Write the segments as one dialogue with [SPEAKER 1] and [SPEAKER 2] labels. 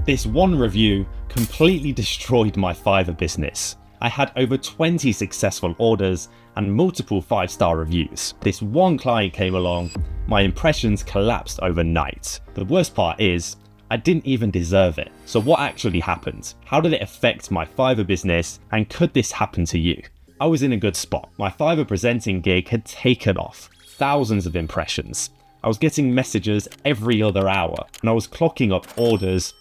[SPEAKER 1] This one review completely destroyed my Fiverr business. I had over 20 successful orders and multiple 5-star reviews. This one client came along, my impressions collapsed overnight. The worst part is, I didn't even deserve it. So what actually happened? How did it affect my Fiverr business, and could this happen to you? I was in a good spot. My Fiverr presenting gig had taken off. Thousands of impressions. I was getting messages every other hour, and I was clocking up orders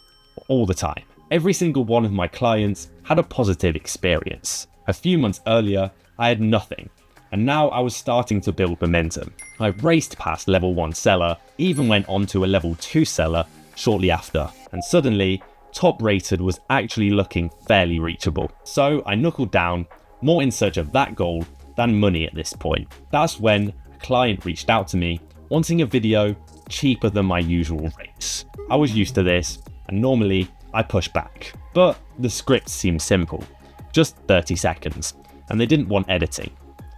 [SPEAKER 1] all the time. Every single one of my clients had a positive experience. A few months earlier, I had nothing, and now I was starting to build momentum. I raced past level 1 seller, even went on to a level 2 seller shortly after, and suddenly, top rated was actually looking fairly reachable. So I knuckled down, more in search of that goal than money at this point. That's when a client reached out to me, wanting a video cheaper than my usual rates. I was used to this, and normally I push back, but the script seemed simple, just 30 seconds, and they didn't want editing.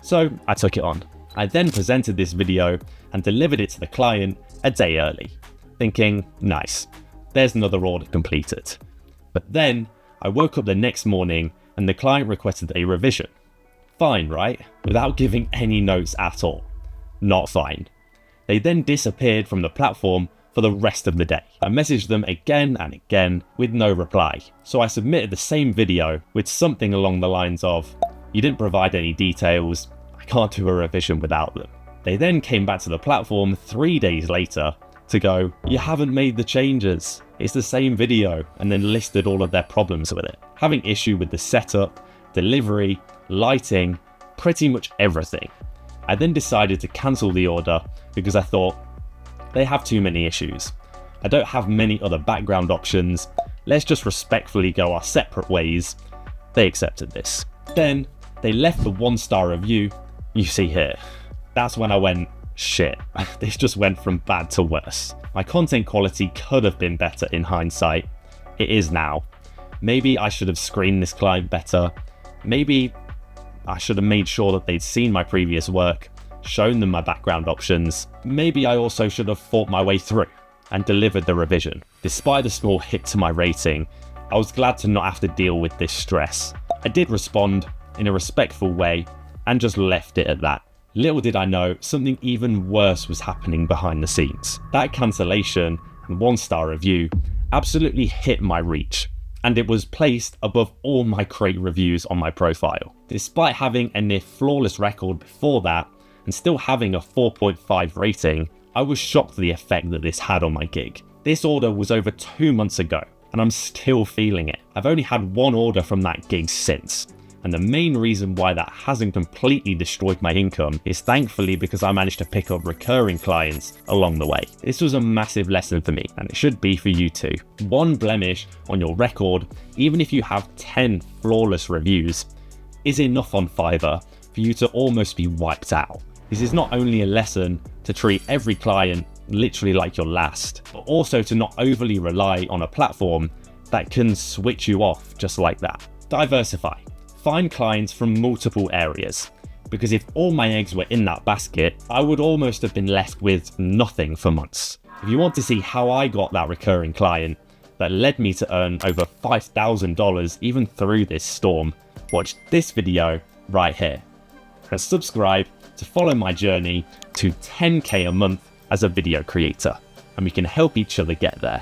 [SPEAKER 1] So I took it on. I then presented this video and delivered it to the client a day early, thinking, nice, there's another order completed. But then I woke up the next morning and the client requested a revision. Fine, right? Without giving any notes at all. Not fine. They then disappeared from the platform for the rest of the day. I messaged them again and again with no reply. So I submitted the same video with something along the lines of, you didn't provide any details, I can't do a revision without them. They then came back to the platform 3 days later to go, you haven't made the changes. It's the same video, and then listed all of their problems with it. Having issue with the setup, delivery, lighting, pretty much everything. I then decided to cancel the order because I thought, they have too many issues. I don't have many other background options. Let's just respectfully go our separate ways. They accepted this. Then they left the 1-star review you see here. That's when I went, shit, this just went from bad to worse. My content quality could have been better in hindsight. It is now. Maybe I should have screened this client better. Maybe I should have made sure that they'd seen my previous work, shown them my background options. Maybe I also should have fought my way through and delivered the revision. Despite the small hit to my rating, I was glad to not have to deal with this stress. I did respond in a respectful way and just left it at that. Little did I know, something even worse was happening behind the scenes. That cancellation and 1-star review absolutely hit my reach, and it was placed above all my great reviews on my profile. Despite having a near flawless record before that, and still having a 4.5 rating, I was shocked at the effect that this had on my gig. This order was over 2 months ago, and I'm still feeling it. I've only had one order from that gig since, and the main reason why that hasn't completely destroyed my income is thankfully because I managed to pick up recurring clients along the way. This was a massive lesson for me, and it should be for you too. One blemish on your record, even if you have 10 flawless reviews, is enough on Fiverr for you to almost be wiped out. This is not only a lesson to treat every client literally like your last, but also to not overly rely on a platform that can switch you off just like that. Diversify. Find clients from multiple areas, because if all my eggs were in that basket, I would almost have been left with nothing for months. If you want to see how I got that recurring client that led me to earn over $5,000 even through this storm, watch this video right here. And subscribe to follow my journey to 10K a month as a video creator, and we can help each other get there.